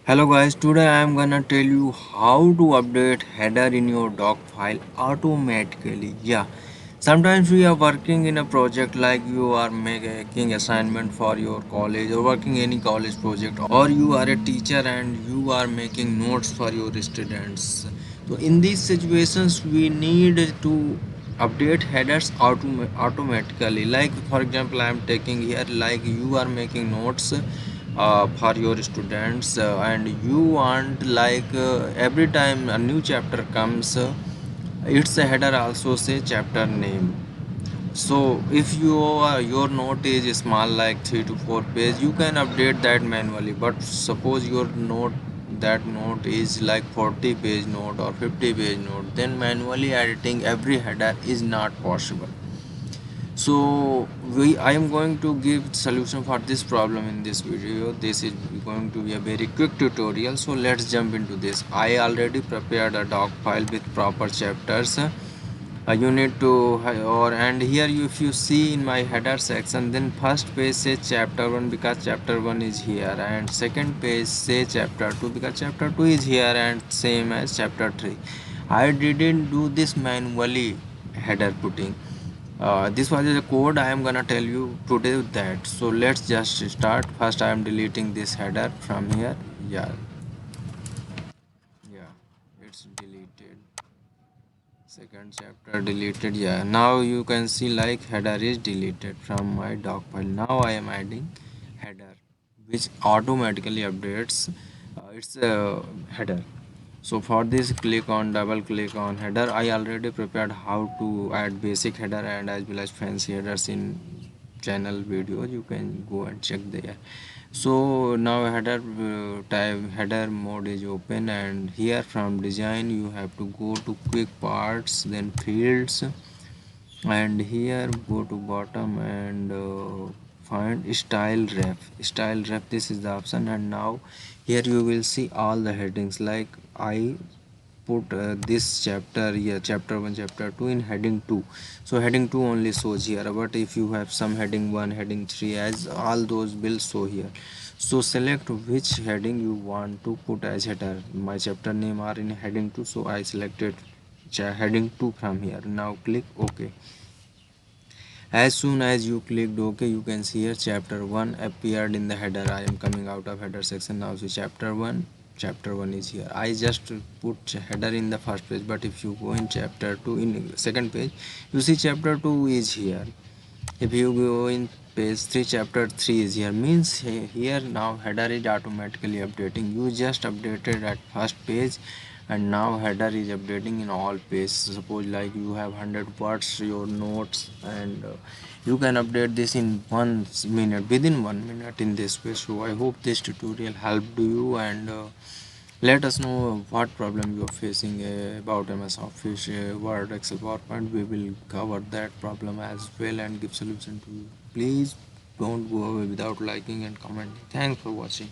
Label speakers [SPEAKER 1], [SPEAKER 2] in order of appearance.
[SPEAKER 1] Hello guys, today I am gonna tell you how to update header in your doc file automatically. Yeah, sometimes we are working in a project like you are making assignment for your college or working any college project, or you are a teacher and you are making notes for your students. So in these situations we need to update headers automatically. Like for example, I am taking here like you are making notes for your students and you want like every time a new chapter comes its a header also say chapter name. So if your note is small like 3 to 4 page, you can update that manually. But suppose your note is like 40 page note or 50 page note, then manually editing every header is not possible. So I am going to give solution for this problem in this video. This is going to be a very quick tutorial, so let's jump into this. I already prepared a doc file with proper chapters. You need to or and here if you see in my header section, then first page says chapter 1 because chapter 1 is here, and second page says chapter 2 because chapter 2 is here, and same as chapter 3. I didn't do this manually header putting. This was the code I am gonna tell you today that. So let's just start. First I am deleting this header from here. Yeah, yeah, it's deleted. Second chapter deleted. Yeah, now you can see like header is deleted from my doc file. Now I am adding header which automatically updates its header. So for this, click on double click on header. I already prepared how to add basic header and as well as fancy headers in channel videos. You can go and check there. So now header type header mode is open, and here from design you have to go to quick parts, then fields, and here go to bottom and find style ref. This is the option, and now here you will see all the headings. Like I put this chapter here, chapter 1 chapter 2 in heading 2, so heading 2 only shows here. But if you have some heading 1 heading 3, as all those will show here. So select which heading you want to put as header. My chapter name are in heading 2, so I selected heading 2 from here. Now click OK. As soon as you clicked OK, you can see here chapter 1 appeared in the header. I am coming out of header section now. So chapter 1 is here. I just put header in the first page, but if you go in chapter 2 in second page, you see chapter 2 is here. If you go in page 3, chapter 3 is here. Means here now header is automatically updating. You just updated at first page, and now header is updating in all pages. Suppose like you have 100 words your notes, and you can update this in 1 minute, within 1 minute in this way. So I hope this tutorial helped you, and let us know what problem you are facing about MS Office, Word, Excel, PowerPoint. We will cover that problem as well and give solution to you. Please don't go away without liking and commenting. Thanks for watching.